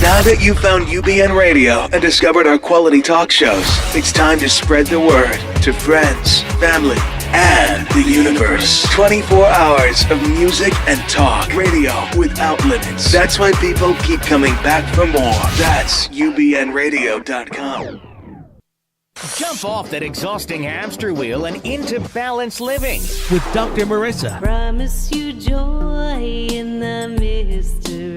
Now that you've found UBN Radio and discovered our quality talk shows, it's time to spread the word to friends, family, and the universe. 24 hours of music and talk radio without limits. That's why people keep coming back for more. That's ubnradio.com. Jump off that exhausting hamster wheel and into balanced living with Dr. Marissa. Promise you joy in the mystery.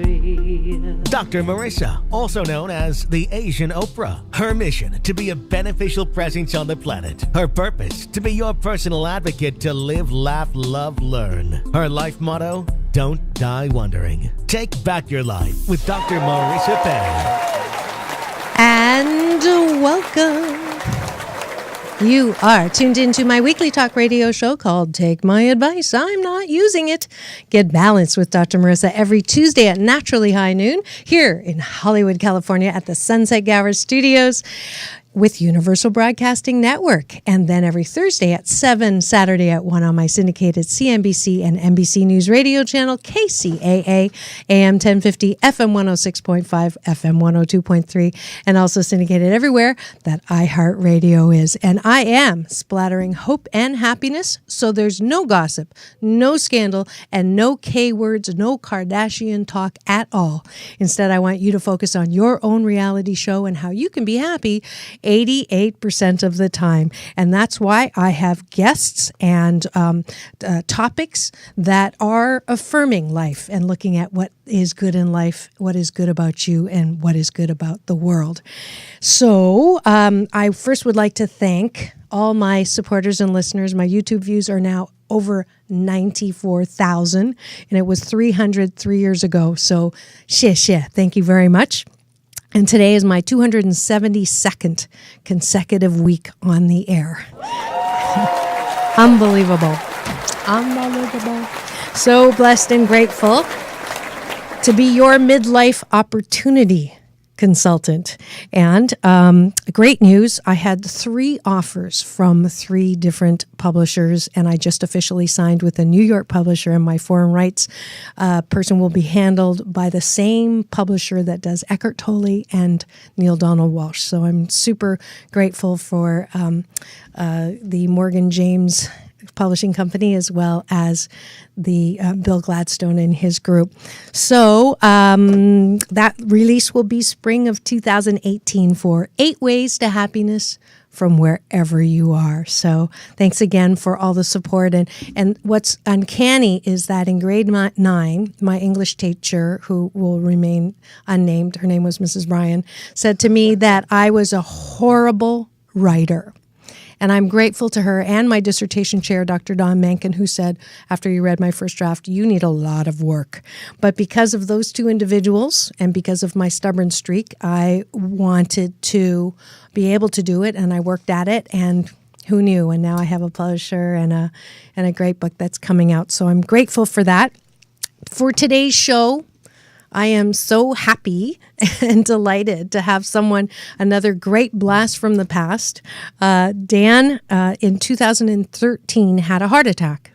Dr. Marissa, also known as the Asian Oprah. Her mission, to be a beneficial presence on the planet. Her purpose, to be your personal advocate to live, laugh, love, learn. Her life motto, don't die wondering. Take back your life with Dr. Marissa Penn. And welcome. You are tuned into my weekly talk radio show called Take My Advice. I'm not using it. Get balanced with Dr. Marissa every Tuesday at naturally high noon here in Hollywood, California at the Sunset Gower Studios with Universal Broadcasting Network. And then every Thursday at 7, Saturday at 1 on my syndicated CNBC and NBC News radio channel, KCAA, AM 1050, FM 106.5, FM 102.3, and also syndicated everywhere that iHeartRadio is. And I am splattering hope and happiness, so there's no gossip, no scandal, and no K-words, no Kardashian talk at all. Instead, I want you to focus on your own reality show and how you can be happy 88% of the time. And that's why I have guests and topics that are affirming life and looking at what is good in life, what is good about you, and what is good about the world. So I first would like to thank all my supporters and listeners. My YouTube views are now over 94,000, and it was 300 3 years ago. So thank you very much. And today is my 272nd consecutive week on the air. Unbelievable. So blessed and grateful to be your midlife opportunity consultant. And great news, I had 3 offers from 3 different publishers, and I just officially signed with a New York publisher, and my foreign rights person will be handled by the same publisher that does Eckhart Tolle and Neil Donald Walsh. So I'm super grateful for the Morgan James Publishing Company, as well as the Bill Gladstone and his group. So that release will be spring of 2018 for 8 Ways to Happiness from Wherever You Are. So thanks again for all the support. And what's uncanny is that in grade 9, my English teacher, who will remain unnamed, her name was Mrs. Bryan, said to me that I was a horrible writer. And I'm grateful to her and my dissertation chair, Dr. Don Mencken, who said, after you read my first draft, you need a lot of work. But because of those 2 individuals and because of my stubborn streak, I wanted to be able to do it, and I worked at it, and who knew? And now I have a publisher and a great book that's coming out. So I'm grateful for that. For today's show, I am so happy and delighted to have another great blast from the past. Dan, in 2013, had a heart attack.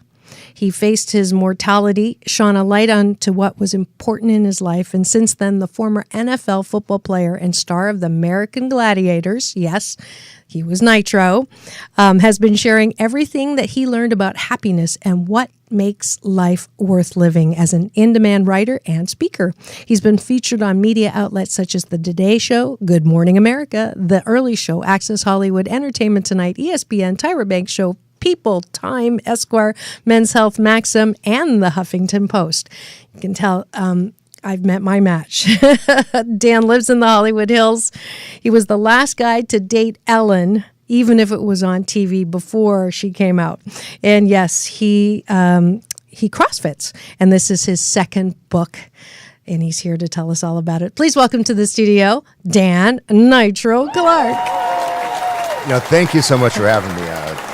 He faced his mortality, shone a light onto what was important in his life, and since then, the former NFL football player and star of the American Gladiators, yes, he was Nitro, has been sharing everything that he learned about happiness and what makes life worth living as an in-demand writer and speaker. He's been featured on media outlets such as The Today Show, Good Morning America, The Early Show, Access Hollywood, Entertainment Tonight, ESPN, Tyra Banks Show, People, Time, Esquire, Men's Health, Maxim, and The Huffington Post. You can tell I've met my match. Dan lives in the Hollywood Hills. He was the last guy to date Ellen, even if it was on TV before she came out. And yes, he CrossFits, and this is his 2nd book, and he's here to tell us all about it. Please welcome to the studio, Dan Nitro Clark. Thank you so much for having me,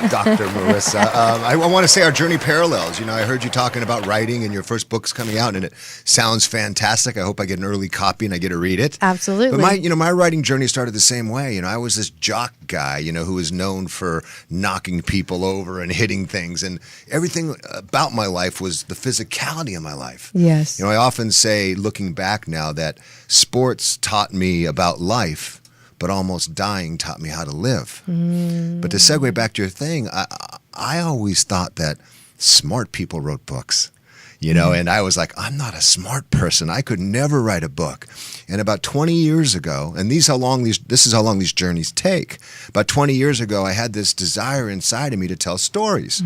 Dr. Marissa. I want to say our journey parallels. I heard you talking about writing and your first book's coming out, and it sounds fantastic. I hope I get an early copy and I get to read it. Absolutely. But my writing journey started the same way. I was this jock guy, who was known for knocking people over and hitting things, and everything about my life was the physicality of my life. Yes. I often say, looking back now, that sports taught me about life, but almost dying taught me how to live. But to segue back to your thing, I always thought that smart people wrote books, and I was like, I'm not a smart person. I could never write a book. And about 20 years ago, and this is how long these journeys take. About 20 years ago, I had this desire inside of me to tell stories.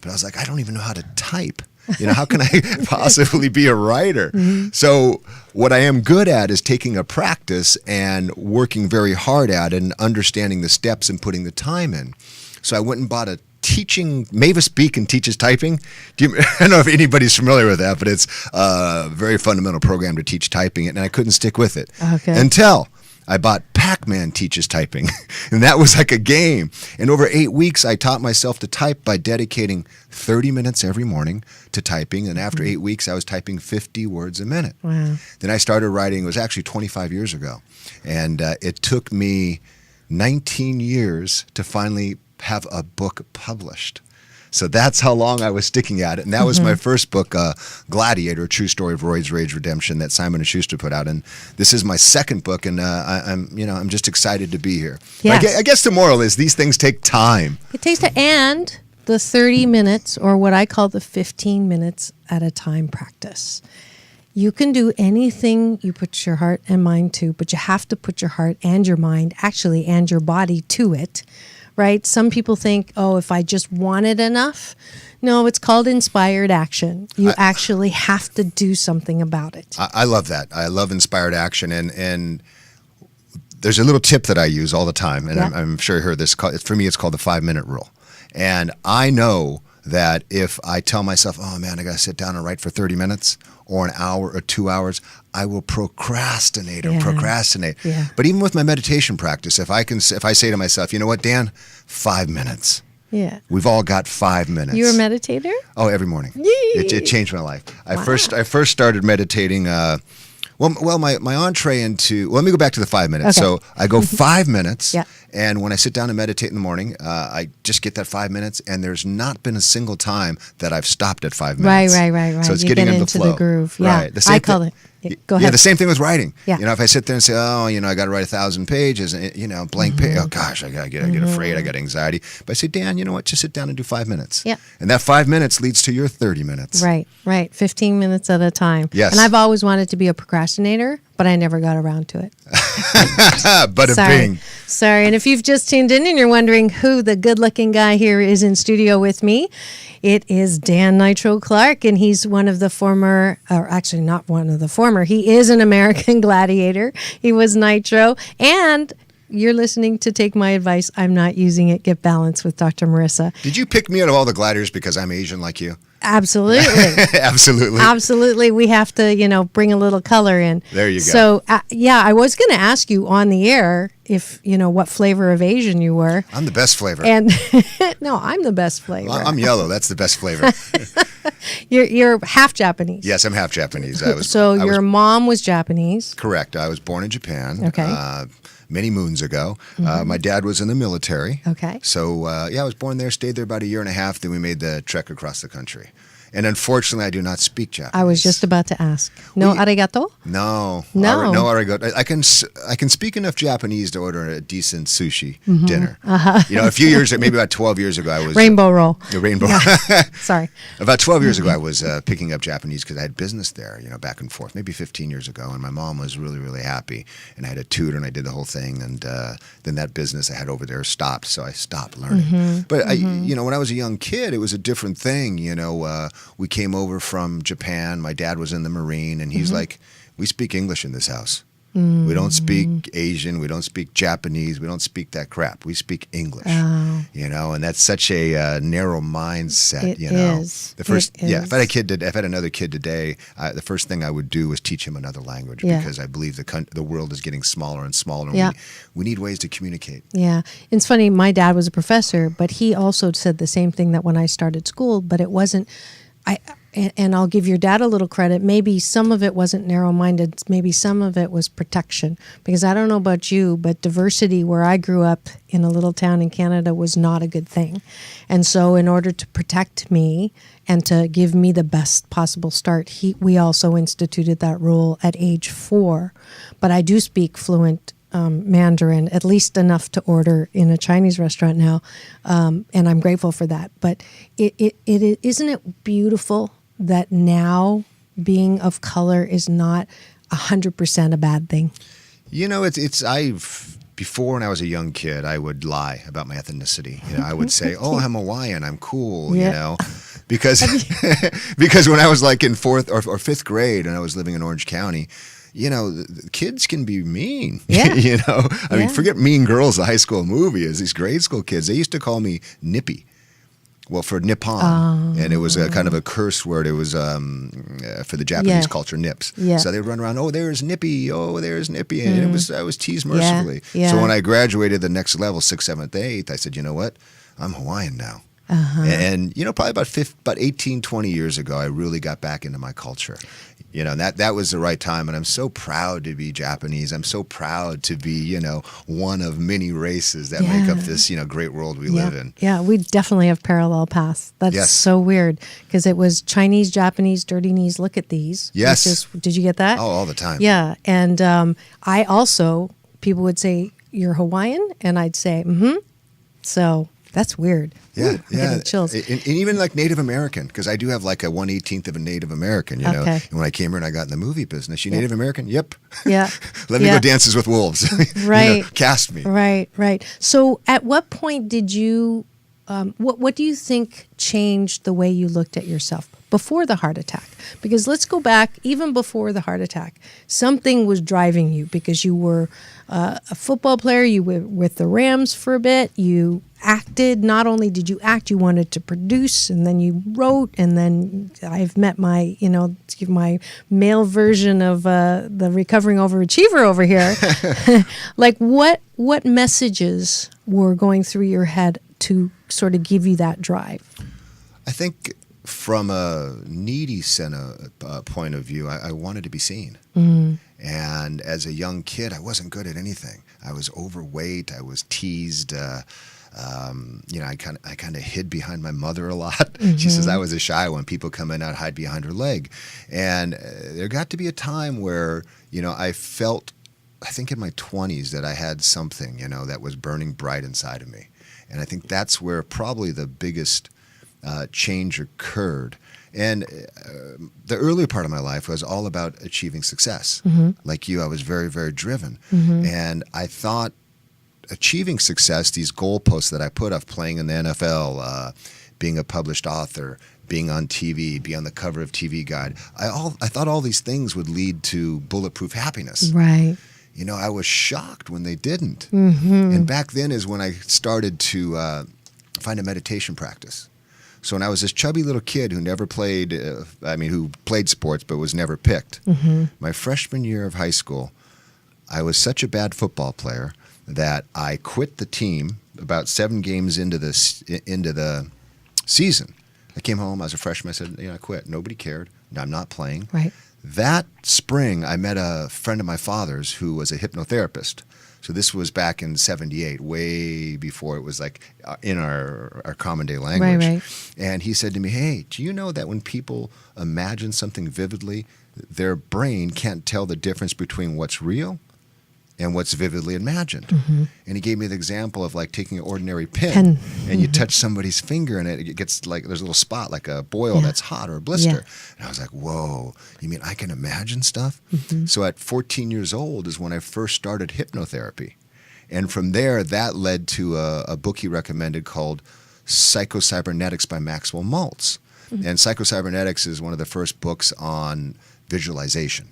But I was like, I don't even know how to type. How can I possibly be a writer? So what I am good at is taking a practice and working very hard at it and understanding the steps and putting the time in. So I went and bought a teaching, Mavis Beacon teaches typing. I don't know if anybody's familiar with that, but it's a very fundamental program to teach typing, and I couldn't stick with it until I bought Pac-Man Teaches Typing, and that was like a game. And over 8 weeks, I taught myself to type by dedicating 30 minutes every morning to typing, and after 8 weeks, I was typing 50 words a minute. Wow. Then I started writing, it was actually 25 years ago, and it took me 19 years to finally have a book published. So that's how long I was sticking at it. And that was my first book, Gladiator, A True Story of Roy's Rage Redemption, that Simon & Schuster put out. And this is my second book, and I'm just excited to be here. Yes. I guess the moral is these things take time. It takes time, and the 30 minutes, or what I call the 15 minutes at a time practice. You can do anything you put your heart and mind to, but you have to put your heart and your mind, actually, and your body to it. Right? Some people think, if I just want it enough. No, it's called inspired action. You actually have to do something about it. I love that. I love inspired action. And there's a little tip that I use all the time, and I'm sure you heard this. For me, it's called the 5-minute rule. And I know that if I tell myself, oh man, I got to sit down and write for 30 minutes or an hour or 2 hours, I will procrastinate. Yeah. But even with my meditation practice, if I say to myself, you know what, Dan, 5 minutes. Yeah. We've all got 5 minutes. You're a meditator? Oh, every morning. It changed my life. I first started meditating. My entree into. Well, let me go back to the 5 minutes. Okay. So I go 5 minutes, Yeah. and when I sit down and meditate in the morning, I just get that 5 minutes, and there's not been a single time that I've stopped at 5 minutes. Right. So it's you getting get into into the flow. the groove. Yeah. Right. The same I call it. Go ahead. Yeah, the same thing with writing. Yeah. If I sit there and say, I got to write 1,000 pages, and blank page. Oh gosh, I get afraid. I got anxiety. But I say, Dan, you know what? Just sit down and do 5 minutes. Yeah. And that 5 minutes leads to your 30 minutes. Right. 15 minutes at a time. Yes. And I've always wanted to be a procrastinator, but I never got around to it. Bing. Sorry. And if you've just tuned in and you're wondering who the good-looking guy here is in studio with me, it is Dan Nitro Clark, and he's one of the former, or actually not one of the former, he is an American Gladiator. He was Nitro, and you're listening to Take My Advice, I'm Not Using It, Get Balance with Dr. Marissa. Did you pick me out of all the gladiators because I'm Asian like you? Absolutely. Absolutely. We have to, bring a little color in. There you go. So, I was going to ask you on the air if, what flavor of Asian you were. I'm the best flavor. And no, I'm the best flavor. Well, I'm yellow. That's the best flavor. You're half Japanese. Yes, I'm half Japanese. Your mom was Japanese. Correct. I was born in Japan. Okay. Many moons ago. My dad was in the military. Okay. So, I was born there, stayed there about a year and a half, then we made the trek across the country. And unfortunately, I do not speak Japanese. I was just about to ask. No arigato? No. No. No arigato. I can speak enough Japanese to order a decent sushi dinner. A few years, maybe about 12 years ago, I was... Rainbow roll. The rainbow. Yeah. Sorry. About 12 years ago, I was picking up Japanese because I had business there, back and forth, maybe 15 years ago. And my mom was really, really happy. And I had a tutor and I did the whole thing. And then that business I had over there stopped. So I stopped learning. But, when I was a young kid, it was a different thing. We came over from Japan. My dad was in the Marine. And he's like, we speak English in this house. We don't speak Asian. We don't speak Japanese. We don't speak that crap. We speak English. Oh. You know, and that's such a narrow mindset. It you know, is. the first, It yeah. is. If I had another kid today, the first thing I would do was teach him another language Yeah. because I believe the world is getting smaller and smaller. And Yeah. we need ways to communicate. Yeah. It's funny, my dad was a professor, but he also said the same thing, that when I started school, but it wasn't, and I'll give your dad a little credit. Maybe some of it wasn't narrow-minded. Maybe some of it was protection. Because I don't know about you, but diversity where I grew up in a little town in Canada was not a good thing. And so in order to protect me and to give me the best possible start, we also instituted that rule at age 4. But I do speak fluent Mandarin, at least enough to order in a Chinese restaurant now, and I'm grateful for that. But isn't it beautiful that now being of color is not 100% a bad thing? You know, before when I was a young kid, I would lie about my ethnicity. You know, I would say, "Oh, I'm Hawaiian. I'm cool." Yeah. You know, because because when I was like in 4th or 5th grade and I was living in Orange County, you know, the kids can be mean. Yeah. You know, I mean, Yeah. forget Mean Girls, the high school movie. Is these grade school kids? They used to call me Nippy. Well, for Nippon, and it was a kind of a curse word. It was for the Japanese Yeah. culture, nips. Yeah. So they'd run around, "Oh, there's Nippy. Oh, there's Nippy," and I was teased mercifully. Yeah. So when I graduated the next level, 6th, 7th, 8th, I said, "You know what? I'm Hawaiian now." And you know, probably about 18, 20 years ago, I really got back into my culture. You know, and that was the right time, and I'm so proud to be Japanese. I'm so proud to be, you know, one of many races that make up this, you know, great world we live in. Yeah, we definitely have parallel paths. That's Yes. so weird, because it was Chinese, Japanese, dirty knees, look at these. Yes. Did you get that? Oh, all the time. Yeah, and I also, people would say, "You're Hawaiian?" And I'd say, "Mm-hmm." So that's weird. Yeah, Ooh, I'm yeah. getting chills. And even like Native American, because I do have like a 1/18 of a Native American, you know. Okay. And when I came here and I got in the movie business, you Native American? Yep. Yeah. Let me Yeah. go dances with wolves. You know, Right. cast me. Right. So at what point did you, what do you think changed the way you looked at yourself before the heart attack? Because let's go back, even before the heart attack, something was driving you, because you were a football player, you were with the Rams for a bit, you acted. Not only did you act, you wanted to produce, and then you wrote, and then I've met my, my male version of the recovering overachiever over here. Like what messages were going through your head to sort of give you that drive? I think from a needy center point of view, I wanted to be seen. And as a young kid, I wasn't good at anything. I was overweight. I was teased. I kind of hid behind my mother a lot. She says I was a shy one. People come in, I'd hide behind her leg. And there got to be a time where, I felt, I think in my 20s, that I had something, that was burning bright inside of me. And I think that's where probably the biggest change occurred. And the earlier part of my life was all about achieving success. Like you, I was very, very driven. And I thought achieving success, these goalposts that I put off, playing in the NFL, being a published author, being on TV, be on the cover of TV Guide, I thought all these things would lead to bulletproof happiness. Right. I was shocked when they didn't. And back then is when I started to find a meditation practice. So when I was this chubby little kid who never played, who played sports but was never picked, my freshman year of high school, I was such a bad football player that I quit the team about 7 games into the season. I came home, I was a freshman, I said, I quit. Nobody cared. I'm not playing. Right. That spring, I met a friend of my father's who was a hypnotherapist. So this was back in 78, way before it was like in our common day language. Right. And he said to me, hey, do you know that when people imagine something vividly, their brain can't tell the difference between what's real and what's vividly imagined? And he gave me the example of like taking an ordinary pen. And you touch somebody's finger and it gets like, there's a little spot like a boil that's hot or a blister. And I was like, whoa, you mean I can imagine stuff? So at 14 years old is when I first started hypnotherapy. And from there, that led to a book he recommended called Psycho-Cybernetics by Maxwell Maltz. And Psycho-Cybernetics is one of the first books on visualization.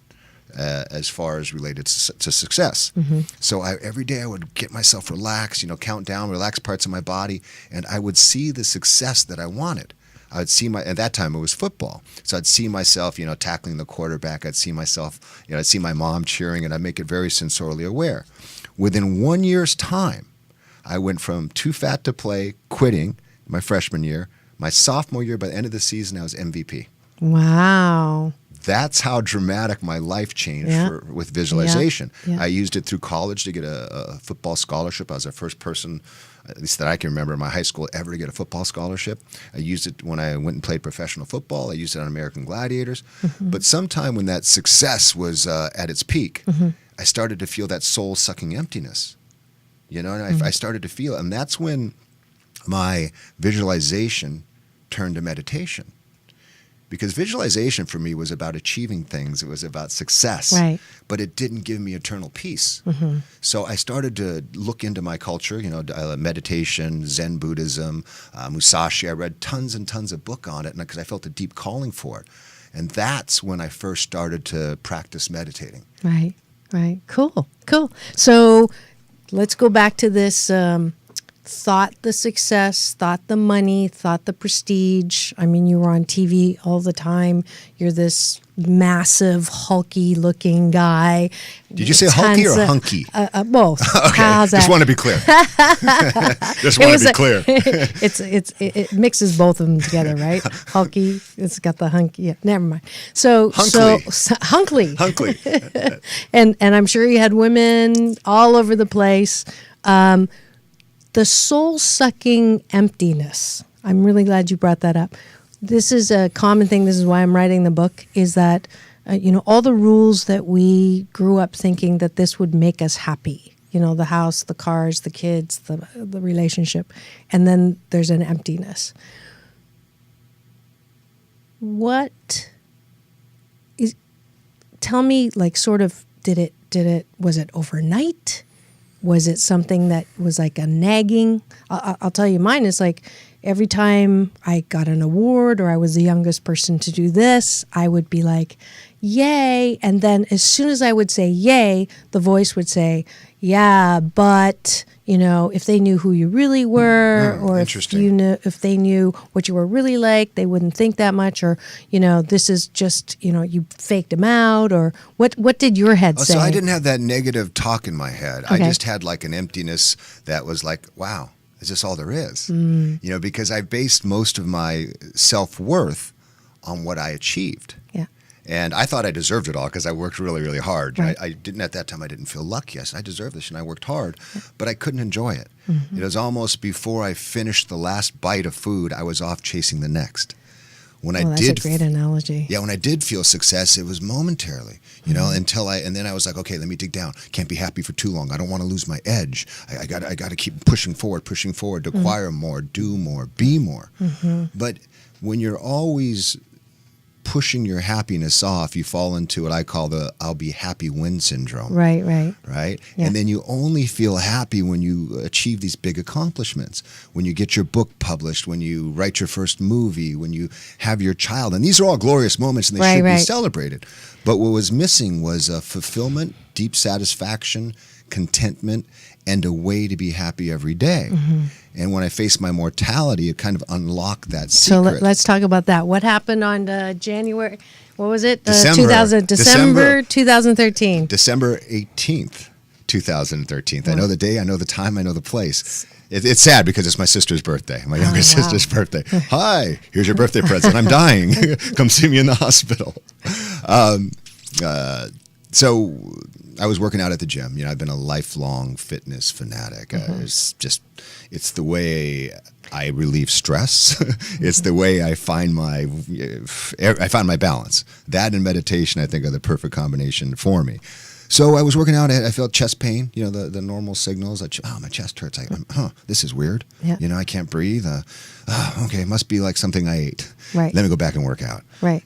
as far as related to success. So every day I would get myself relaxed, count down, relax parts of my body, and I would see the success that I wanted. I'd see at that time it was football. So I'd see myself, tackling the quarterback. I'd see myself, I'd see my mom cheering, and I'd make it very sensorially aware. Within 1 year's time, I went from too fat to play, quitting my freshman year. My sophomore year, by the end of the season, I was MVP. Wow. That's how dramatic my life changed with visualization. Yeah. I used it through college to get a football scholarship. I was the first person, at least that I can remember in my high school, ever to get a football scholarship. I used it when I went and played professional football. I used it on American Gladiators. But sometime when that success was at its peak, I started to feel that soul-sucking emptiness. And I started to feel it. And that's when my visualization turned to meditation. Because visualization for me was about achieving things. It was about success. Right. But it didn't give me eternal peace. So I started to look into my culture, meditation, Zen Buddhism, Musashi. I read tons and tons of book on it because I felt a deep calling for it. And that's when I first started to practice meditating. Right. Cool. So let's go back to this thought the success, thought the money, thought the prestige. I mean, you were on TV all the time. You're this massive, hulky-looking guy. Did you say hulky or hunky? Both. Okay. How's that? Just want to be clear. It mixes both of them together, right? Hulky. It's got the hunky. Yeah, never mind. So hunkly. and I'm sure you had women all over the place. The soul-sucking emptiness. I'm really glad you brought that up. This is a common thing. This is why I'm writing the book, is that, all the rules that we grew up thinking that this would make us happy. The house, the cars, the kids, the relationship. And then there's an emptiness. Tell me, was it overnight? Was it something that was like a nagging? I'll tell you, mine is like every time I got an award or I was the youngest person to do this, I would be like, yay. And then as soon as I would say yay, the voice would say, yeah, but, if they knew who you really were, or if they knew what you were really like, they wouldn't think that much, or, this is just, you faked them out, or what did your head say? So I didn't have that negative talk in my head. Okay. I just had like an emptiness that was like, wow, is this all there is? Because I based most of my self-worth on what I achieved. Yeah. And I thought I deserved it all because I worked really, really hard. Right. I didn't at that time. I didn't feel lucky. I said, I deserve this, and I worked hard, but I couldn't enjoy it. It was almost before I finished the last bite of food, I was off chasing the next. That's a great analogy. Yeah, when I did feel success, it was momentarily, and then I was like, okay, let me dig down. Can't be happy for too long. I don't want to lose my edge. I got to keep pushing forward to acquire more, do more, be more. But when you're always pushing your happiness off, you fall into what I call the I'll be happy when syndrome. Right? Yeah. And then you only feel happy when you achieve these big accomplishments, when you get your book published, when you write your first movie, when you have your child. And these are all glorious moments, and they should be celebrated. But what was missing was a fulfillment, deep satisfaction, contentment, and a way to be happy every day. And when I faced my mortality, it kind of unlocked that secret. So let's talk about that. What happened on January, what was it? December 2013. December 18th, 2013. I know the day, I know the time, I know the place. It's sad because it's my sister's birthday, my younger sister's birthday. Hi, here's your birthday present. I'm dying. Come see me in the hospital. So I was working out at the gym. I've been a lifelong fitness fanatic. It's the way I relieve stress. It's the way I find my balance. That and meditation, I think, are the perfect combination for me. So I was working out. I felt chest pain. The normal signals. My chest hurts. This is weird. Yeah. I can't breathe. Okay, it must be like something I ate. Right. Let me go back and work out. Right.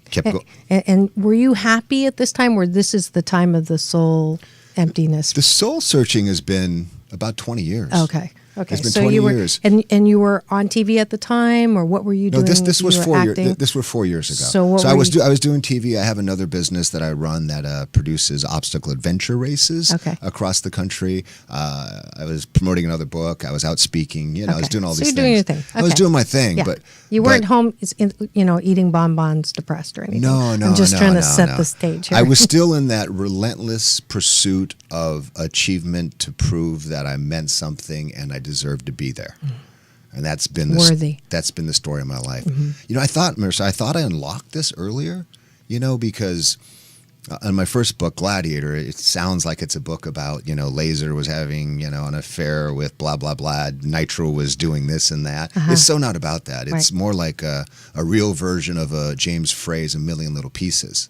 And were you happy at this time, or this is the time of the soul emptiness? The soul searching has been about 20 years. Okay. Okay. It's been So 20 you were, years. and you were on TV at the time, or what were you No, doing? this was You were 4 years. acting? This was 4 years ago. So what I were was you- I was doing TV. I have another business that I run that produces obstacle adventure races Okay. across the country. I was promoting another book. I was out speaking. I was Okay. doing all So these you're things. doing your thing. I was Okay. doing my thing, Yeah. but You weren't home, eating bonbons, depressed or anything. No, I'm just trying to set the stage here. I was still in that relentless pursuit of achievement to prove that I meant something and I deserved to be there. And that's been Worthy. That's been the story of my life. I thought, Marissa, I unlocked this earlier, because in my first book, Gladiator, it sounds like it's a book about, Laser was having, an affair with blah, blah, blah. Nitro was doing this and that. It's so not about that. It's more like a real version of a James Frey's A Million Little Pieces.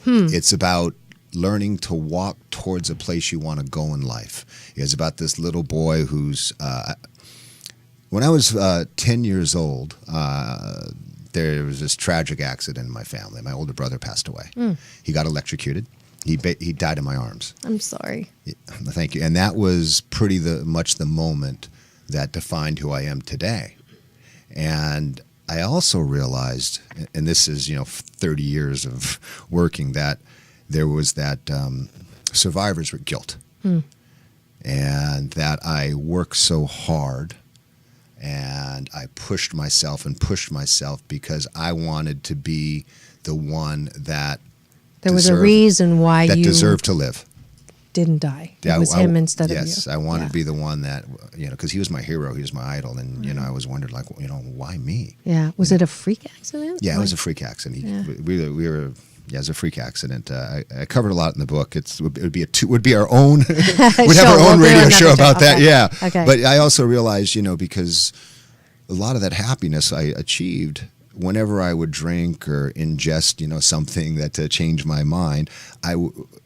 It's about learning to walk towards a place you want to go in life. It's about this little boy who's, when I was 10 years old, there was this tragic accident in my family. My older brother passed away. He got electrocuted. He died in my arms. I'm sorry. Thank you. And that was pretty much the moment that defined who I am today. And I also realized, and this is 30 years of working, that there was that survivors with guilt, and that I worked so hard. And I pushed myself because I wanted to be the one that There was a reason why you deserved to live. didn't die. It was him instead of you. Yes, I wanted to be the one that, because he was my hero, he was my idol, and I was wondered why me? Yeah. Was it a freak accident? Yeah, it was a freak accident. We were. Yeah, it was a freak accident. I covered a lot in the book. It would be our own. We'd have our own radio show about that. Yeah. Okay. But I also realized, because a lot of that happiness I achieved whenever I would drink or ingest, something that to change my mind.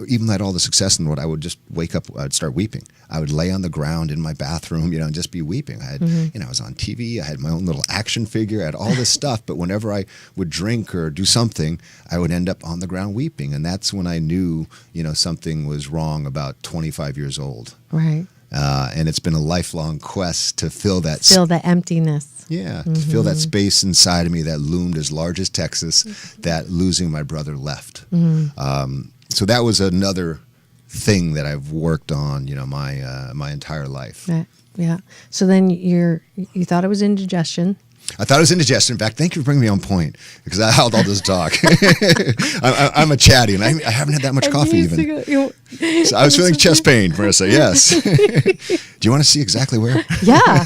Even had all the success in the world, I would just wake up. I'd start weeping. I would lay on the ground in my bathroom, and just be weeping. I had, I was on TV. I had my own little action figure. I had all this stuff. But whenever I would drink or do something, I would end up on the ground weeping, and that's when I knew, something was wrong. About 25 years old. Right. And it's been a lifelong quest to fill the emptiness. Yeah, to fill that space inside of me that loomed as large as Texas, that losing my brother left. So that was another thing that I've worked on, my entire life. Yeah. So then you thought it was indigestion. I thought it was indigestion. In fact, thank you for bringing me on point, because I held all this talk. I'm a chatty, and I haven't had that much coffee even. So I was feeling chest pain, Marissa. Yes. Do you want to see exactly where? Yeah.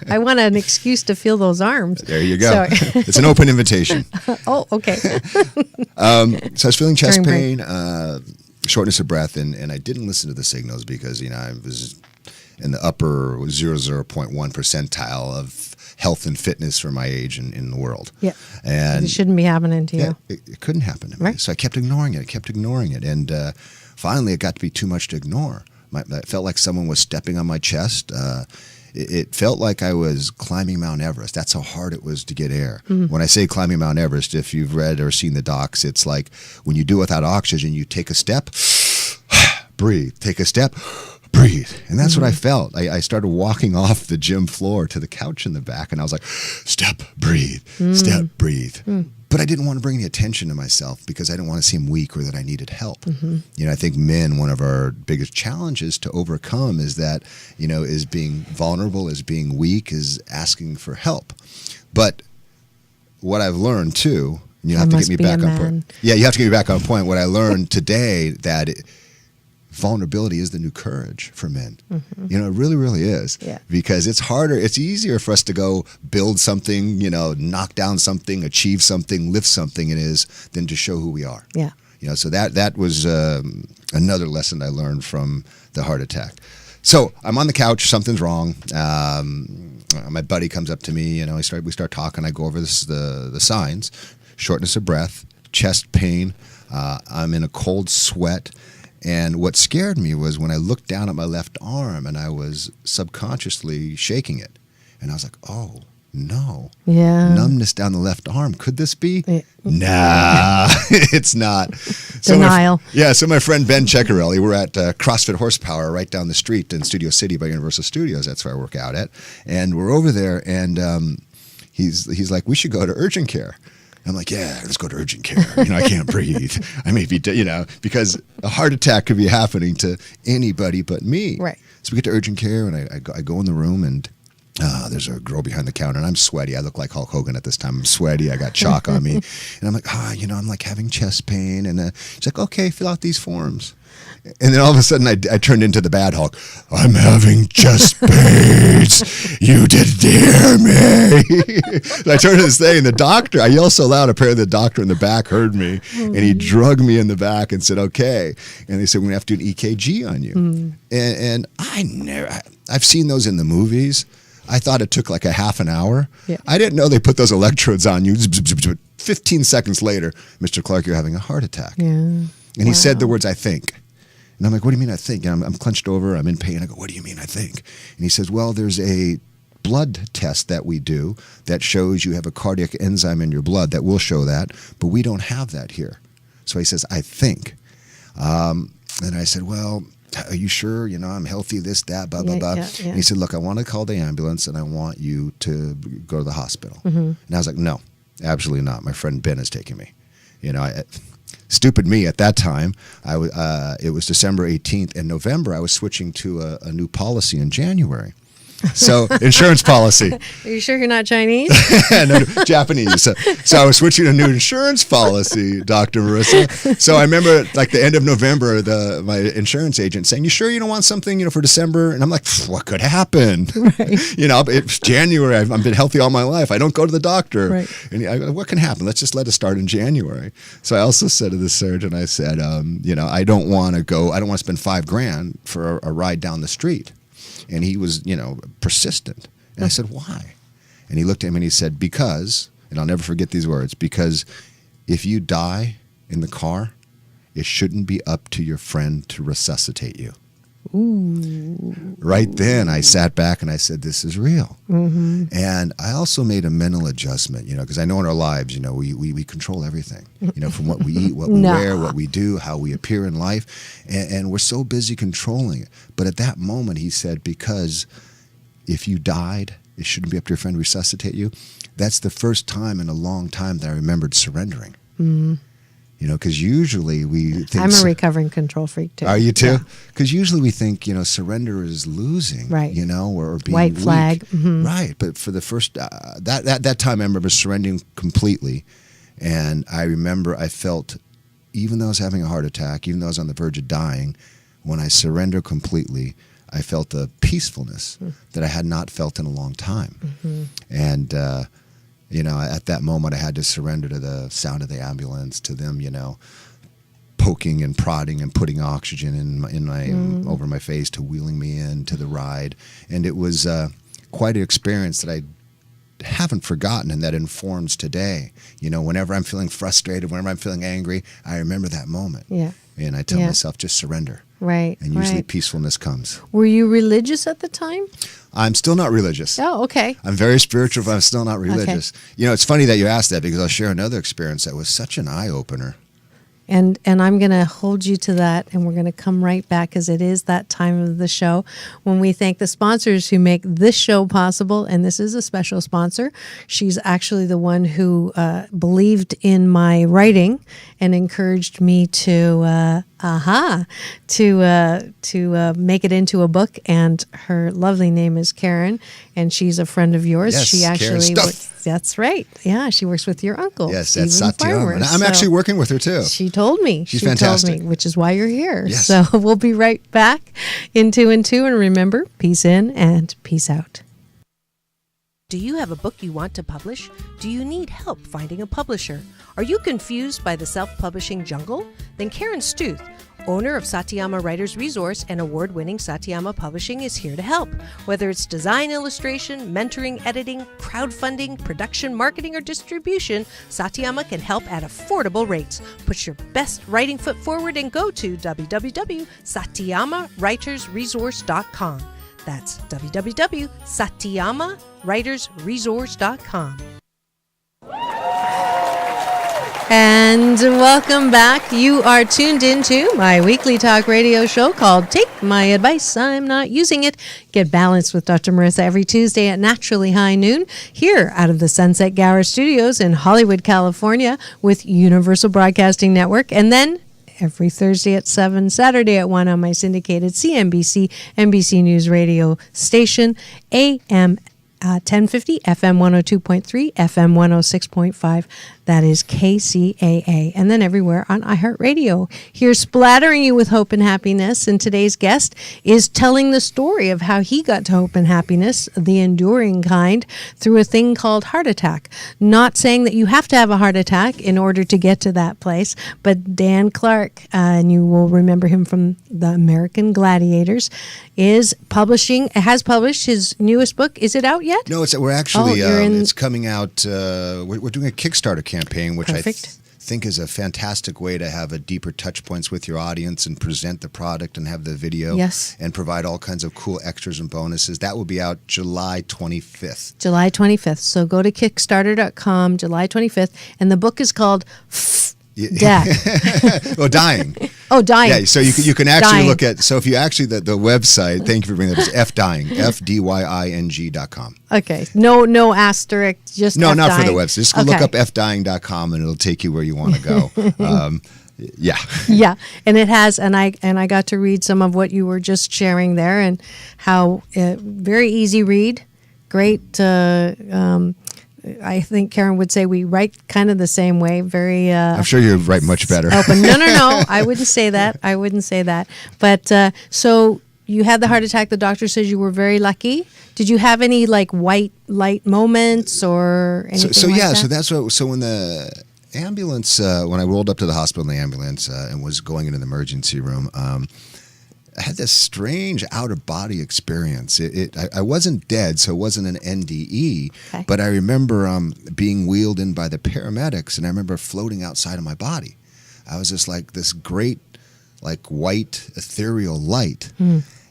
I want an excuse to feel those arms. There you go. Sorry. It's an open invitation. Oh, okay. So I was feeling chest During pain, shortness of breath, and I didn't listen to the signals because, I was in the upper 0.1 percentile of health and fitness for my age in the world. Yeah. And it shouldn't be happening to you. yeah, it couldn't happen to me. Right. So I kept ignoring it. And finally, it got to be too much to ignore. It felt like someone was stepping on my chest. It felt like I was climbing Mount Everest. That's how hard it was to get air. When I say climbing Mount Everest, if you've read or seen the docs, it's like when you do it without oxygen, you take a step, breathe, take a step, breathe. And that's what I felt. I started walking off the gym floor to the couch in the back, and I was like, step, breathe, step, breathe. But I didn't want to bring the attention to myself because I didn't want to seem weak or that I needed help. I think men, one of our biggest challenges to overcome is that, is being vulnerable, is being weak, is asking for help. But what I've learned too, and you have to get me back on point. Yeah, you have to get me back on point. What I learned today, that vulnerability is the new courage for men. It really, really is. Yeah. Because it's harder, it's easier for us to go build something, knock down something, achieve something, lift something it is, than to show who we are. Yeah. So that was another lesson I learned from the heart attack. So I'm on the couch, something's wrong. My buddy comes up to me, we start talking. I go over the signs: shortness of breath, chest pain. I'm in a cold sweat. And what scared me was when I looked down at my left arm and I was subconsciously shaking it. And I was like, oh, no. Yeah. Numbness down the left arm. Could this be? Yeah. Nah, it's not. Denial. So my friend Ben Ceccarelli, we're at CrossFit Horsepower right down the street in Studio City by Universal Studios. That's where I work out at. And we're over there, and he's like, we should go to urgent care. I'm like, yeah, let's go to urgent care. I can't breathe. I may be, because a heart attack could be happening to anybody but me. Right. So we get to urgent care, and I go in the room, and there's a girl behind the counter, and I'm sweaty. I look like Hulk Hogan at this time. I'm sweaty. I got chalk on me. And I'm like, I'm like having chest pain. And she's like, okay, fill out these forms. And then all of a sudden, I turned into the bad Hulk. I'm having chest pains. You didn't hear me. And I turned to this thing, and the doctor, I yelled so loud, apparently the doctor in the back heard me, and he drugged me in the back and said, okay. And they said, we're going to have to do an EKG on you. And I've seen those in the movies. I thought it took like a half an hour. Yeah. I didn't know they put those electrodes on you. 15 seconds later, Mr. Clark, you're having a heart attack. Yeah. And he said the words, I think. And I'm like, what do you mean I think? And I'm clenched over. I'm in pain. I go, what do you mean I think? And he says, well, there's a blood test that we do that shows you have a cardiac enzyme in your blood that will show that, but we don't have that here. So he says, I think. And I said, well, are you sure? I'm healthy, this, that, blah, blah, blah. Yeah. And he said, look, I want to call the ambulance, and I want you to go to the hospital. And I was like, no, absolutely not. My friend Ben is taking me. Stupid me at that time. It was December 18th. In November, I was switching to a new policy in January. So insurance policy. Are you sure you're not Chinese? No, Japanese. So I was switching to a new insurance policy, Dr. Marissa. So I remember like the end of November, my insurance agent saying, you sure you don't want something, for December? And I'm like, what could happen? Right. It's January. I've been healthy all my life. I don't go to the doctor. Right. And what can happen? Let's just let it start in January. So I also said to the surgeon, I said, I don't want to go. I don't want to spend $5,000 for a ride down the street. And he was, persistent. And I said, why? And he looked at him and he said, because, and I'll never forget these words, because if you die in the car, it shouldn't be up to your friend to resuscitate you. Ooh. Right then, I sat back and I said, this is real. And I also made a mental adjustment, because I know in our lives, we control everything, from what we eat, what we wear, what we do, how we appear in life. And we're so busy controlling it. But at that moment, he said, because if you died, it shouldn't be up to your friend to resuscitate you. That's the first time in a long time that I remembered surrendering. Because usually we think... I'm a recovering control freak, too. Are you, too? Because usually we think, surrender is losing, right. Or being white weak. flag. Right. But for the first... that time I remember surrendering completely. And I remember I felt, even though I was having a heart attack, even though I was on the verge of dying, when I surrendered completely, I felt a peacefulness that I had not felt in a long time. And... at that moment, I had to surrender to the sound of the ambulance, to them, poking and prodding and putting oxygen in my over my face, to wheeling me in to the ride. And it was quite an experience that I haven't forgotten and that informs today. Whenever I'm feeling frustrated, whenever I'm feeling angry, I remember that moment. Yeah. And I tell myself, just surrender. Right. And usually peacefulness comes. Were you religious at the time? I'm still not religious. Oh, okay. I'm very spiritual, but I'm still not religious. Okay. It's funny that you asked that, because I'll share another experience that was such an eye-opener. And I'm going to hold you to that, and we're going to come right back, because it is that time of the show when we thank the sponsors who make this show possible, and this is a special sponsor. She's actually the one who believed in my writing and encouraged me to make it into a book. And her lovely name is Karen, and she's a friend of yours. Yes, she actually works. That's right. Yeah, she works with your uncle. Yes, that's Satyama. I'm actually working with her too. She told me. She's fantastic. Told me, which is why you're here. Yes. So we'll be right back in 2 and 2. And remember, peace in and peace out. Do you have a book you want to publish? Do you need help finding a publisher? Are you confused by the self-publishing jungle? Then Karen Stuth, owner of Satyama Writers Resource and award-winning Satyama Publishing, is here to help. Whether it's design, illustration, mentoring, editing, crowdfunding, production, marketing, or distribution, Satyama can help at affordable rates. Put your best writing foot forward and go to www.satyamawritersresource.com. That's www.satyamawritersresource.com. And welcome back. You are tuned into my weekly talk radio show called Take My Advice, I'm Not Using It. Get balanced with Dr. Marissa every Tuesday at naturally high noon here out of the Sunset Gower Studios in Hollywood, California with Universal Broadcasting Network. And then every Thursday at 7, Saturday at 1 on my syndicated CNBC, NBC News radio station, AM 1050, FM 102.3, FM 106.5. That is KCAA. And then everywhere on iHeartRadio. Here splattering you with hope and happiness. And today's guest is telling the story of how he got to hope and happiness, the enduring kind, through a thing called heart attack. Not saying that you have to have a heart attack in order to get to that place, but Dan Clark, and you will remember him from the American Gladiators, has published his newest book. Is it out yet? No, we're actually, it's coming out, we're doing a Kickstarter campaign, which Perfect. I think is a fantastic way to have a deeper touch points with your audience and present the product and have the video. Yes. And provide all kinds of cool extras and bonuses. That will be out July 25th. July 25th. So go to Kickstarter.com, July 25th. And the book is called Death. Well, dying. Oh, dying. Yeah, so you can actually Dying. look at, so if you actually, the website, thank you for bringing that up, it's fdying, FDYING.com. Okay. No asterisk, just No, F not for the dying. website. Just look up fdying.com and it'll take you where you want to go. Yeah. Yeah, and it has, and I got to read some of what you were just sharing there, and how very easy read, great. I think Karen would say we write kind of the same way. Very. I'm sure you write much better. Open. No. I wouldn't say that. But so you had the heart attack. The doctor says you were very lucky. Did you have any like white light moments or anything? So like yeah. that? So that's what. So when the ambulance, when I rolled up to the hospital in the ambulance and was going into the emergency room. I had this strange out-of-body experience. I wasn't dead, so it wasn't an NDE, Okay. but I remember being wheeled in by the paramedics, and I remember floating outside of my body. I was just like this great, like white, ethereal light,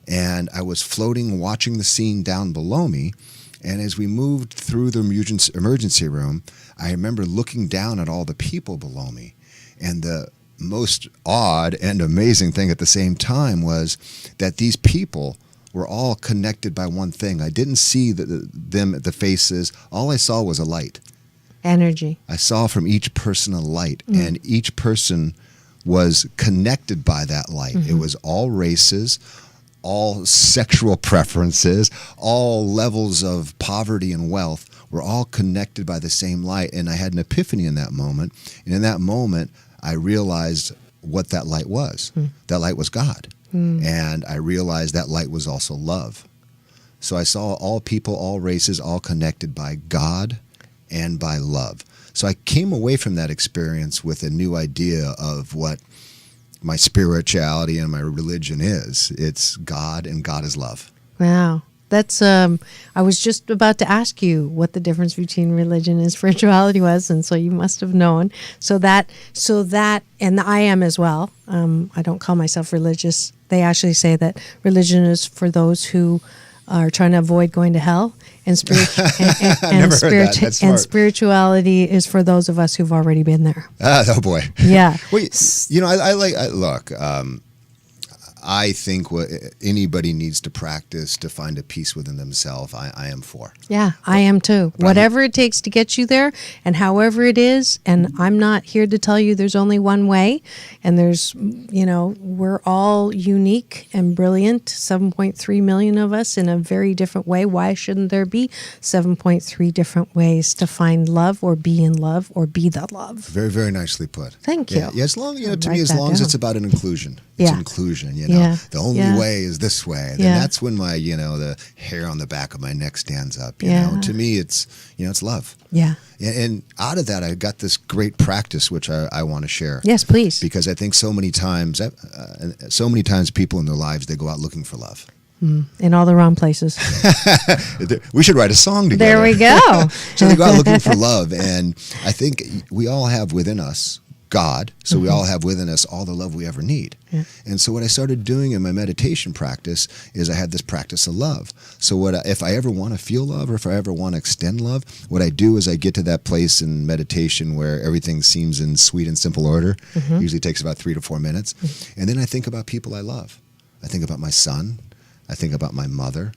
and I was floating, watching the scene down below me, and as we moved through the emergency room, I remember looking down at all the people below me, and the most odd and amazing thing at the same time was that these people were all connected by one thing. I didn't see the faces. All I saw was a light. Energy. I saw from each person a light, and each person was connected by that light. It was all races, all sexual preferences, all levels of poverty and wealth were all connected by the same light. And I had an epiphany in that moment. And in that moment, I realized what that light was. That light was God. And I realized that light was also love. So I saw all people, all races, all connected by God and by love. So I came away from that experience with a new idea of what my spirituality and my religion is. It's God, and God is love. Wow. That's I was just about to ask you what the difference between religion and spirituality was, and so you must have known. So that and I am as well. I don't call myself religious. They actually say that religion is for those who are trying to avoid going to hell, and spirituality is for those of us who've already been there. Oh boy. Yeah. Well, look. I think what anybody needs to practice to find a peace within themselves, I am for. Yeah, I am too. Whatever it takes to get you there, and however it is, and I'm not here to tell you there's only one way, and we're all unique and brilliant, 7.3 million of us in a very different way. Why shouldn't there be 7.3 different ways to find love or be in love or be the love? Very, very nicely put. Thank you. Yeah, as long, to Write me, as that long as down. it's about an inclusion. It's Yeah. inclusion, Yeah. The only Yeah. way is this way. Then Yeah. that's when my, the hair on the back of my neck stands up. You Yeah. know, to me, it's love. Yeah. And out of that, I got this great practice, which I want to share. Yes, please. Because I think so many times people in their lives, they go out looking for love. In all the wrong places. We should write a song together. There we go. So they go out looking for love. And I think we all have within us God. So we all have within us all the love we ever need. Yeah. And so what I started doing in my meditation practice is I had this practice of love. So if I ever want to feel love or if I ever want to extend love, what I do is I get to that place in meditation where everything seems in sweet and simple order. Usually takes about 3 to 4 minutes. And then I think about people I love. I think about my son. I think about my mother.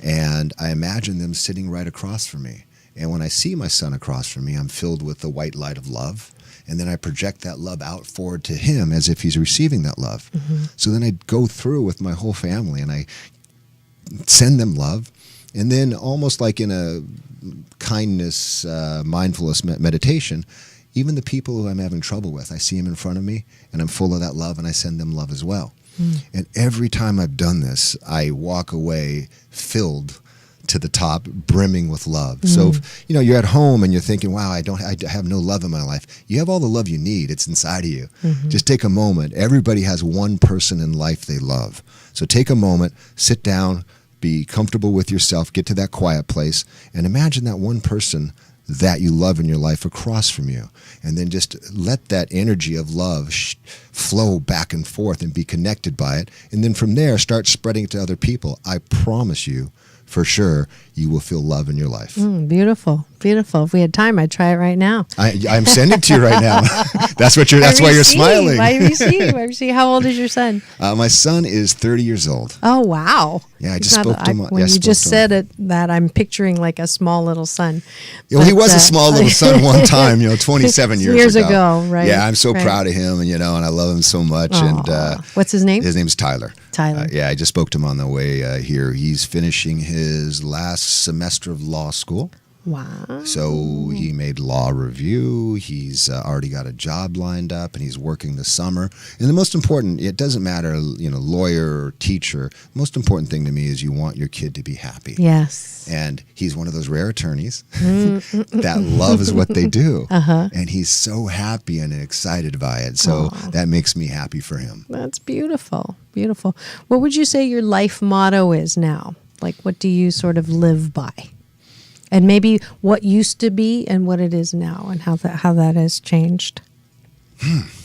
And I imagine them sitting right across from me. And when I see my son across from me, I'm filled with the white light of love. And then I project that love out forward to him as if he's receiving that love. So then I go through with my whole family and I send them love. And then almost like in a kindness, mindfulness meditation, even the people who I'm having trouble with, I see them in front of me and I'm full of that love and I send them love as well. And every time I've done this, I walk away filled to the top, brimming with love. So if, you're at home and you're thinking, wow, I have no love in my life. You have all the love you need. It's inside of you. Just take a moment. Everybody has one person in life they love. So take a moment, sit down, be comfortable with yourself, get to that quiet place, and imagine that one person that you love in your life across from you. And then just let that energy of love flow back and forth and be connected by it. And then from there, start spreading it to other people. I promise you, for sure, you will feel love in your life. Beautiful, beautiful. If we had time, I'd try it right now. I'm sending it to you right now. That's why you're smiling. I receive. How old is your son? My son is 30 years old. Oh, wow. Yeah, I just spoke to him. When you just said it, that I'm picturing like a small little son. Well, he was a small little son one time, 27 years ago. Right? Yeah, I'm so proud of him, and I love him so much. Aww. And what's his name? His name's Tyler. Tyler. Yeah, I just spoke to him on the way here. He's finishing his last semester of law school. Wow. So he made law review. He's already got a job lined up, and he's working the summer. And the most important, it doesn't matter, lawyer or teacher. Most important thing to me is you want your kid to be happy. Yes. And he's one of those rare attorneys that loves what they do. And he's so happy and excited by it. So that makes me happy for him. That's beautiful. Beautiful. What would you say your life motto is now? Like, what do you sort of live by? And maybe what used to be and what it is now and how that has changed.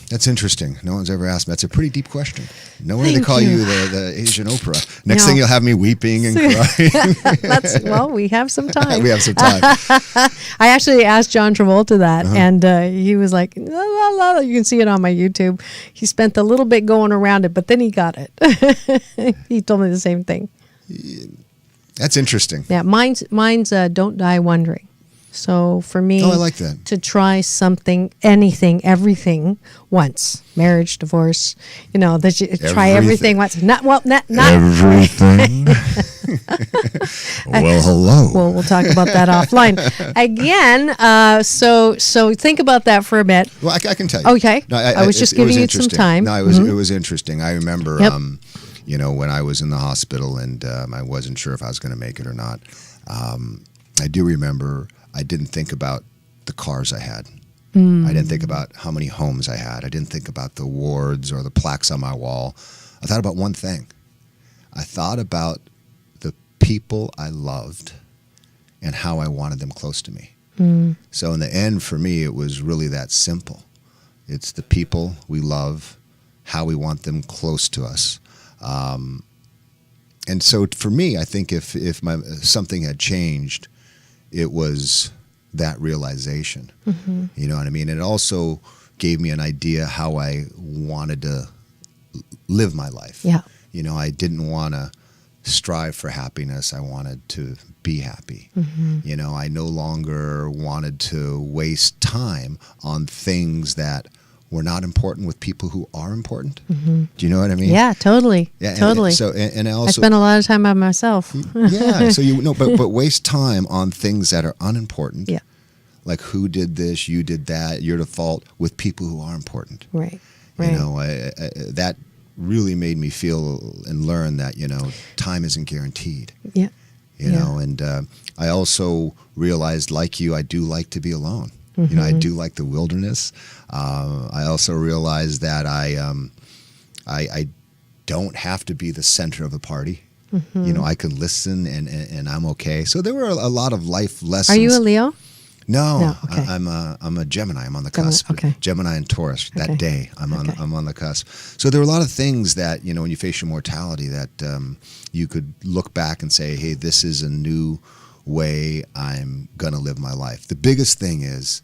That's interesting. No one's ever asked me. That's a pretty deep question. No wonder they call you the Asian Oprah. Next thing you'll have me weeping and crying. Well, we have some time. We have some time. I actually asked John Travolta that, and he was like, la, la, la. You can see it on my YouTube. He spent a little bit going around it, but then he got it. He told me the same thing. That's interesting. Yeah, mine's Don't Die Wondering. So for me, I like that. To try something, anything, everything once. Marriage, divorce, that you try everything once. Not everything. Well, hello. Well, we'll talk about that offline. Again, so think about that for a bit. Well, I can tell you. Okay. No, I was just giving you some time. No, it was interesting. I remember, when I was in the hospital and I wasn't sure if I was going to make it or not. I do remember I didn't think about the cars I had. I didn't think about how many homes I had. I didn't think about the awards or the plaques on my wall. I thought about one thing. I thought about the people I loved and how I wanted them close to me. So in the end, for me, it was really that simple. It's the people we love, how we want them close to us. And so for me, I think if something had changed, it was that realization. You know what I mean? And it also gave me an idea how I wanted to live my life. Yeah. I didn't want to strive for happiness. I wanted to be happy. I no longer wanted to waste time on things that were not important with people who are important. Do you know what I mean? Yeah, totally. Yeah, totally. And also, I spend a lot of time by myself. Yeah. So but waste time on things that are unimportant. Yeah. Like who did this, you did that, your default with people who are important. Right. That really made me feel and learn that time isn't guaranteed. Yeah. And I also realized, like you, I do like to be alone. I do like the wilderness. I also realized that I don't have to be the center of the party. I can listen and I'm okay. So there were a lot of life lessons. Are you a Leo? No, okay. I'm a Gemini. I'm on the cusp. Okay. Gemini and Taurus. That Okay. day, I'm Okay. on the cusp. So there are a lot of things that when you face your mortality, that you could look back and say, "Hey, this is a new way I'm gonna live my life." The biggest thing is,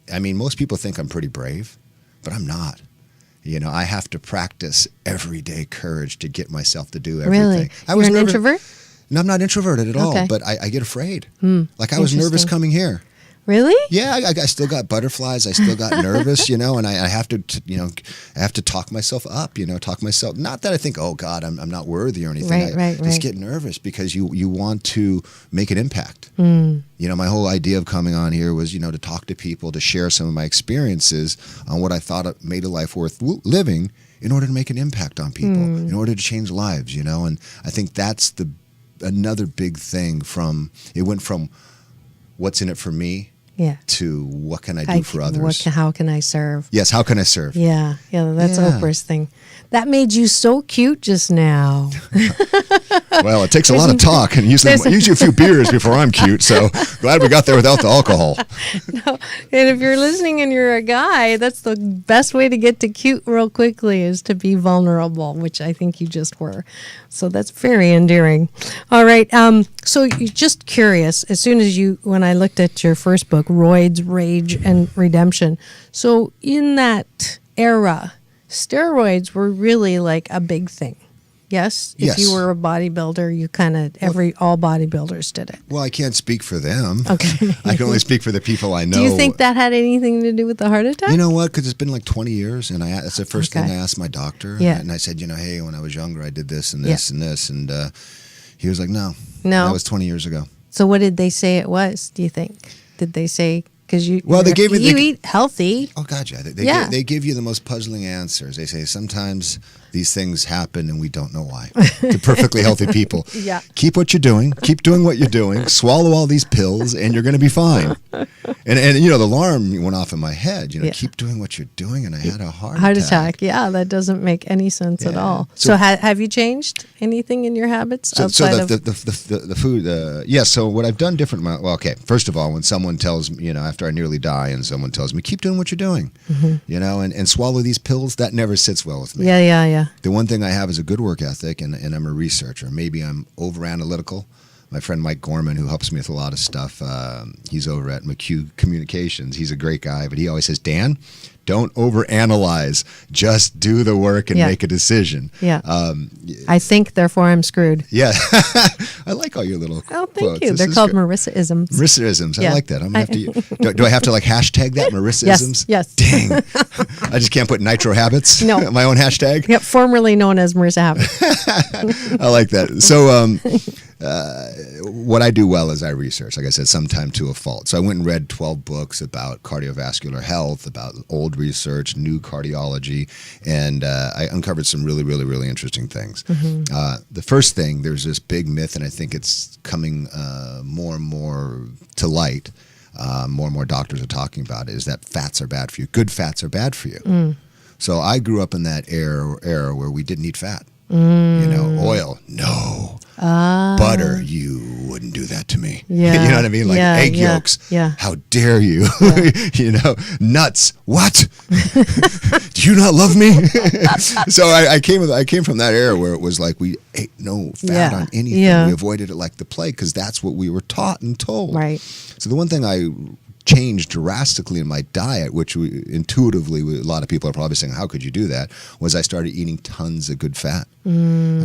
most people think I'm pretty brave, but I'm not. I have to practice everyday courage to get myself to do everything. Really? I was You're an nervous. introvert? No, I'm not introverted at all, Okay. but I get afraid. Like I was nervous Interesting. coming here. Really? Yeah, I still got butterflies. I still got nervous, and I have to, I have to talk myself up, talk myself. Not that I think, oh God, I'm not worthy or anything. Right, I just right. get nervous because you want to make an impact. My whole idea of coming on here was, to talk to people, to share some of my experiences on what I thought made a life worth living in order to make an impact on people, in order to change lives, and I think that's another big thing. It went from what's in it for me Yeah. to what can I do for others. How can I serve? Yes, how can I serve? Yeah, that's Yeah. Oprah's thing. That made you so cute just now. Well, it takes a lot of talk and usually a few beers before I'm cute, so glad we got there without the alcohol. And if you're listening and you're a guy, that's the best way to get to cute real quickly is to be vulnerable, which I think you just were. So that's very endearing. All right. So you're just curious, when I looked at your first book, Roids, Rage, and Redemption. So in that era, steroids were really like a big thing. Yes? Yes. If you were a bodybuilder, you kind of, all bodybuilders did it. Well, I can't speak for them. Okay. I can only speak for the people I know. Do you think that had anything to do with the heart attack? You know what? Because it's been like 20 years, and that's the first thing Okay. I asked my doctor. Yeah. And I said, hey, when I was younger, I did this and this and this. And he was like, no. No. That was 20 years ago. So what did they say it was, do you think? Did they say, because you eat healthy. Oh, God, yeah. Yeah. They give you the most puzzling answers. They say sometimes these things happen and we don't know why. To perfectly healthy people. Yeah. Keep what you're doing. Keep doing what you're doing. Swallow all these pills and you're going to be fine. And the alarm went off in my head. Yeah. Keep doing what you're doing. And I had a heart attack. Yeah, that doesn't make any sense at Yeah. all. So- So have you changed anything in your habits So outside of... the food, so what I've done different, first of all, when someone tells me, after I nearly die and someone tells me, keep doing what you're doing, and swallow these pills, that never sits well with me. Yeah. The one thing I have is a good work ethic, and I'm a researcher. Maybe I'm over-analytical. My friend Mike Gorman, who helps me with a lot of stuff, he's over at McHugh Communications. He's a great guy, but he always says, Dan, don't overanalyze. Just do the work and Yeah. make a decision. Yeah. I think, therefore I'm screwed. Yeah. I like all your little Oh, thank quotes. you. This They're is called great. Marissa-isms. Marissa-isms. Yeah. I like that. I'm gonna have to. Do I have to hashtag that Marissa-isms? Yes. Dang. I just can't put Nitro habits. No. My own hashtag. Yep, formerly known as Marissa Habit. I like that. So, what I do well is I research, like I said, sometime to a fault. So I went and read 12 books about cardiovascular health, about old research, new cardiology, and I uncovered some really, really, really interesting things. The first thing, there's this big myth, and I think it's coming more and more to light. More and more doctors are talking about it, is that fats are bad for you. Good fats are bad for you. So I grew up in that era where we didn't eat fat. Oil, no. Butter, you wouldn't do that to me. Yeah. You know what I mean? Like Yeah, egg yeah, yolks. yeah. How dare you? Nuts. What? Do you not love me? So I came from that era where it was like we ate no fat Yeah, on anything. yeah. We avoided it like the plague because that's what we were taught and told. Right. So the one thing I changed drastically in my diet, which intuitively a lot of people are probably saying, how could you do that, was I started eating tons of good fat. I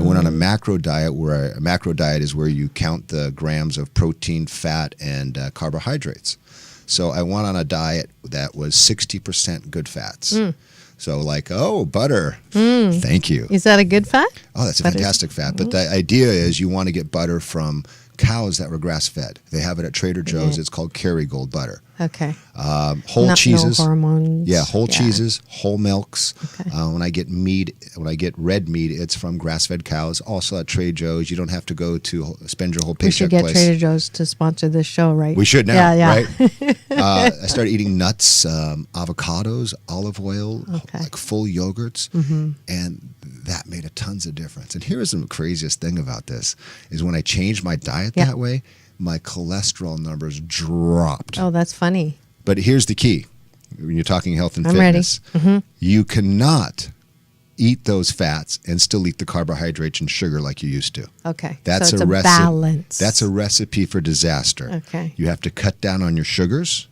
went on a macro diet a macro diet is where you count the grams of protein, fat, and carbohydrates. So I went on a diet that was 60% good fats. So butter. Thank you. Is that a good fat? Oh, that's a Butter. fantastic fat. But the idea is you want to get butter from cows that were grass-fed. They have it at Trader Joe's. It's called Kerrygold butter. Okay. Whole cheeses. No hormones. Yeah, whole cheeses, whole milks. Okay. When I get red meat, it's from grass-fed cows. Also at Trader Joe's, you don't have to go to spend your whole We should paycheck get place. Trader Joe's to sponsor this show, right? We should now, Yeah. right? I started eating nuts, avocados, olive oil, Okay. like full yogurts, and that made a tons of difference. And here's the craziest thing about this is when I changed my diet that way, my cholesterol numbers dropped. Oh, that's funny. But here's the key. When you're talking health and I'm fitness, ready. you cannot eat those fats and still eat the carbohydrates and sugar like you used to. Okay. That's so it's a balance. That's a recipe for disaster. Okay. You have to cut down on your sugars.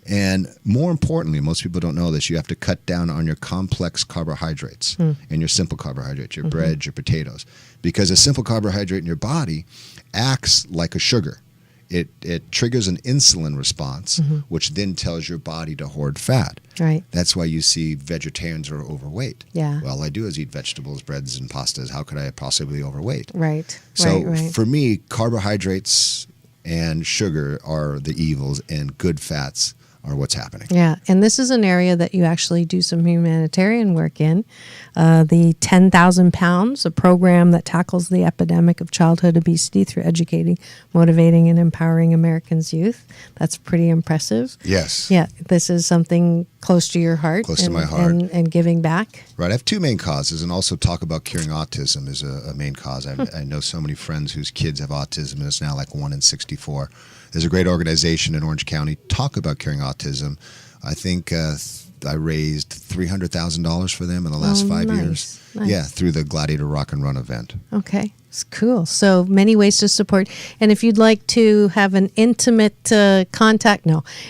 And more importantly, most people don't know this, you have to cut down on your complex carbohydrates and your simple carbohydrates, your bread, your potatoes. Because a simple carbohydrate in your body acts like a sugar. It triggers an insulin response, which then tells your body to hoard fat. Right. That's why you see vegetarians are overweight. Yeah. Well, all I do is eat vegetables, breads, and pastas. How could I possibly be overweight? Right. So right. for me, carbohydrates and sugar are the evils, and good fats are what's happening. Yeah, and this is an area that you actually do some humanitarian work in. The 10,000 Pounds, a program that tackles the epidemic of childhood obesity through educating, motivating, and empowering Americans' youth. That's pretty impressive. Yes. Yeah, this is something close to your heart. Close to my heart. And giving back. Right. I have two main causes, and also talk about curing autism is a main cause. I know so many friends whose kids have autism, and it's now like 1 in 64. There's a great organization in Orange County, Talk About Curing Autism. I think I raised $300,000 for them in the last 5 years. Nice. Yeah, through the Gladiator Rock and Run event. Okay, it's cool. So many ways to support. And if you'd like to have an intimate contact,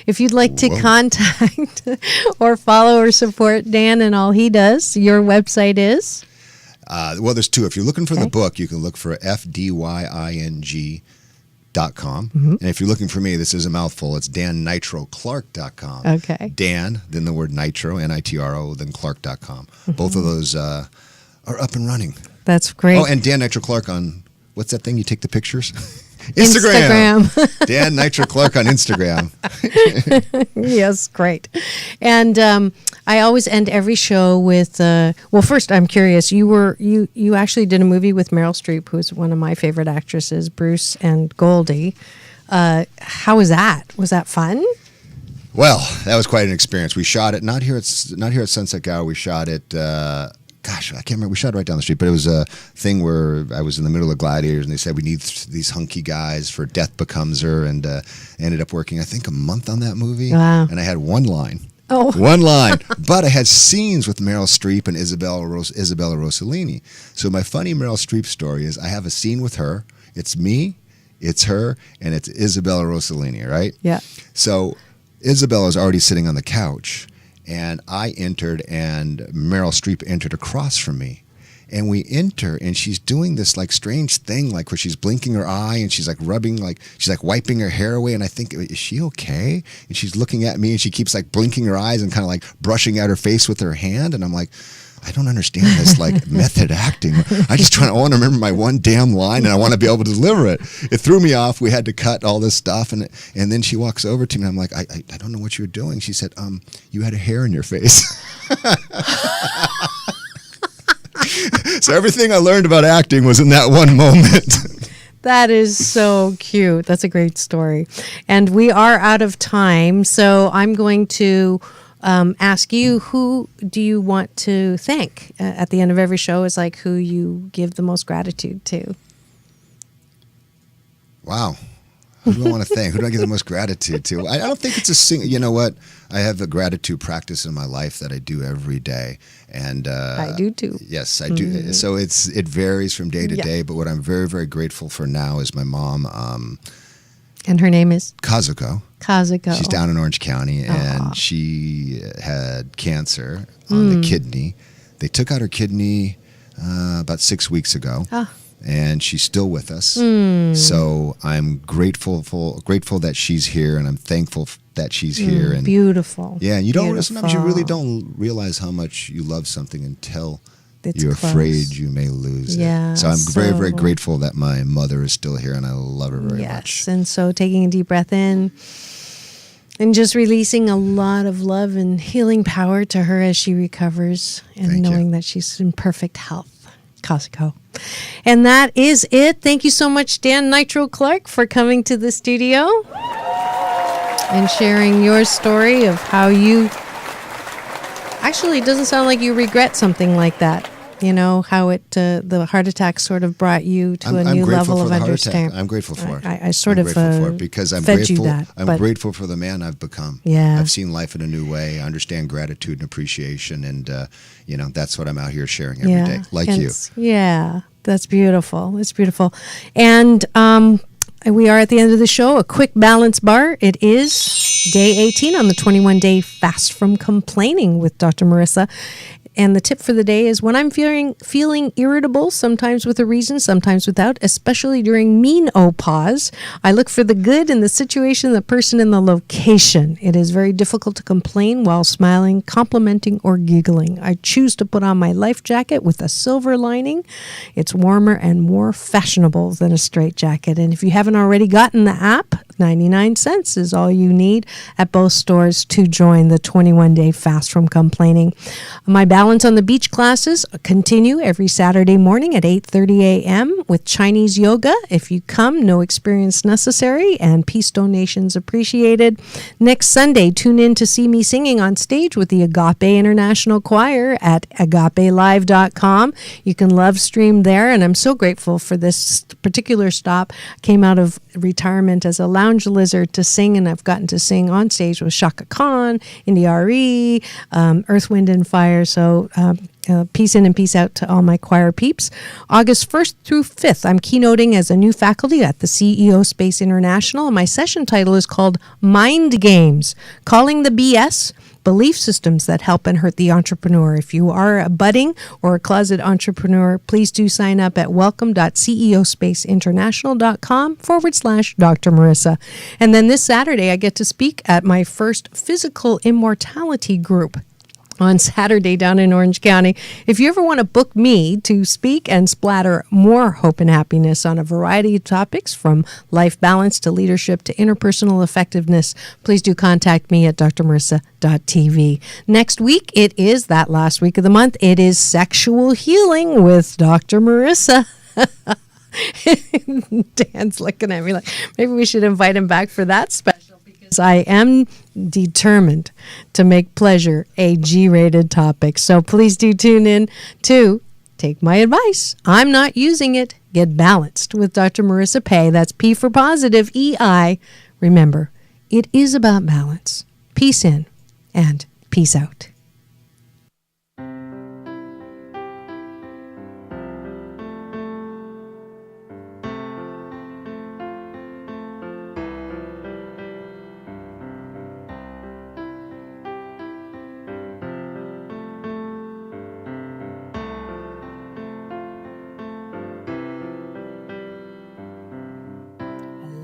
if you'd like to contact or follow or support Dan and all he does, your website is? Well, there's two. If you're looking for the book, you can look for FDYING.com. And if you're looking for me, this is a mouthful. It's DanNitroClark.com. Okay. Dan, then the word Nitro, Nitro, then Clark.com. Both of those are up and running. That's great. Oh, and Dan Nitro Clark on, what's that thing you take the pictures? Instagram. Dan Nitro Clark on Instagram. Yes, great. And I always end every show with, well, first I'm curious, you actually did a movie with Meryl Streep, who's one of my favorite actresses, Bruce and Goldie. How was that? Was that fun? Well, that was quite an experience. We shot it not here at Sunset Gower. We shot it. Gosh, I can't remember. We shot it right down the street, but it was a thing where I was in the middle of Gladiators, and they said we need these hunky guys for Death Becomes Her, and ended up working, I think, a month on that movie. Wow. And I had one line. Oh. One line. But I had scenes with Meryl Streep and Isabella Rossellini. So my funny Meryl Streep story is I have a scene with her. It's me, it's her, and it's Isabella Rossellini, right? Yeah. So Isabella's already sitting on the couch, and I entered, and Meryl Streep entered across from me. And we enter, and she's doing this like strange thing, like where she's blinking her eye, and she's like rubbing, like she's like wiping her hair away. And I think, is she okay? And she's looking at me, and she keeps like blinking her eyes and kind of like brushing at her face with her hand. And I'm like, I don't understand this like method acting. I want to remember my one damn line, and I want to be able to deliver it. It threw me off. We had to cut all this stuff, and then she walks over to me. I'm like, I don't know what you're doing. She said, you had a hair in your face. So everything I learned about acting was in that one moment. That is so cute. That's a great story. And we are out of time, so I'm going to ask you, who do you want to thank? At the end of every show is like who you give the most gratitude to. Wow. Who do I want to thank? Who do I give the most gratitude to? I don't think it's a single. You know what? I have a gratitude practice in my life that I do every day, and I do too. Yes, I do. So it varies from day to day. But what I'm very, very grateful for now is my mom. And her name is Kazuko. Kazuko. She's down in Orange County, and she had cancer on the kidney. They took out her kidney about 6 weeks ago. And she's still with us. So I'm grateful that she's here, and I'm thankful that she's here. And beautiful. Yeah, and sometimes you really don't realize how much you love something until you're close. Afraid you may lose it. So I'm very, very grateful that my mother is still here, and I love her very much. Yes, and so taking a deep breath in and just releasing a lot of love and healing power to her as she recovers, and knowing that she's in perfect health. Costco. And that is it. Thank you so much, Dan Nitro Clark, for coming to the studio and sharing your story of how you... Actually, it doesn't sound like you regret something like that. You know how the heart attack sort of brought you to a new level of understanding. I'm grateful for it. I sort I'm of grateful for it because I'm fed grateful. you that, I'm grateful for the man I've become. Yeah. I've seen life in a new way. I understand gratitude and appreciation, and that's what I'm out here sharing every day, like you. Yeah, that's beautiful. It's beautiful, and we are at the end of the show. A quick balance bar. It is day 18 on the 21-day fast from complaining with Dr. Marissa. And the tip for the day is when I'm feeling irritable, sometimes with a reason, sometimes without, especially during menopause, I look for the good in the situation, the person, and the location. It is very difficult to complain while smiling, complimenting, or giggling. I choose to put on my life jacket with a silver lining. It's warmer and more fashionable than a straight jacket. And if you haven't already gotten the app, 99 cents is all you need at both stores to join the 21-day fast from complaining. My Balance on the Beach classes continue every Saturday morning at 8:30 a.m. with Chinese yoga. If you come, no experience necessary and peace donations appreciated. Next Sunday, tune in to see me singing on stage with the Agape International Choir at agapelive.com. You can love stream there, and I'm so grateful for this particular stop. I came out of retirement as a lounge lizard to sing, and I've gotten to sing on stage with Shaka Khan, India R.E., Earth, Wind, and Fire. So peace in and peace out to all my choir peeps. August 1st through 5th, I'm keynoting as a new faculty at the CEO Space International, and my session title is called Mind Games, Calling the BS, Belief Systems That Help and Hurt the Entrepreneur. If you are a budding or a closet entrepreneur, please do sign up at welcome.ceospaceinternational.com/Dr. Marissa. And then this Saturday, I get to speak at my first physical immortality group on Saturday down in Orange County. If you ever want to book me to speak and splatter more hope and happiness on a variety of topics from life balance to leadership to interpersonal effectiveness, please do contact me at drmarissa.tv. Next week, it is that last week of the month. It is Sexual Healing with Dr. Marissa. Dan's looking at me like maybe we should invite him back for that special. I am determined to make pleasure a G-rated topic. So please do tune in to take my advice. I'm not using it. Get balanced with Dr. Marissa Pei. That's P for positive, E-I. Remember, it is about balance. Peace in and peace out.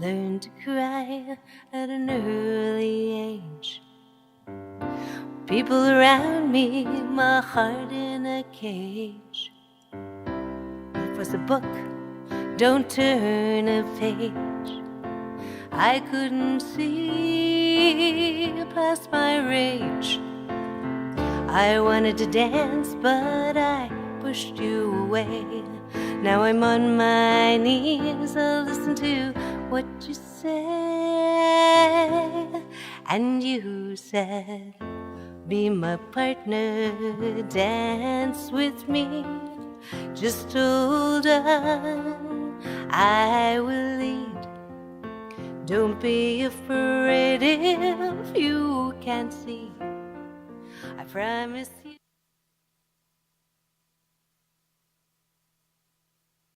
Learned to cry at an early age. People around me, my heart in a cage. It was a book, don't turn a page. I couldn't see past my rage. I wanted to dance, but I pushed you away. Now I'm on my knees, I'll listen to what you say. And you said, be my partner, dance with me. Just hold on, I will lead. Don't be afraid if you can't see. I promise you.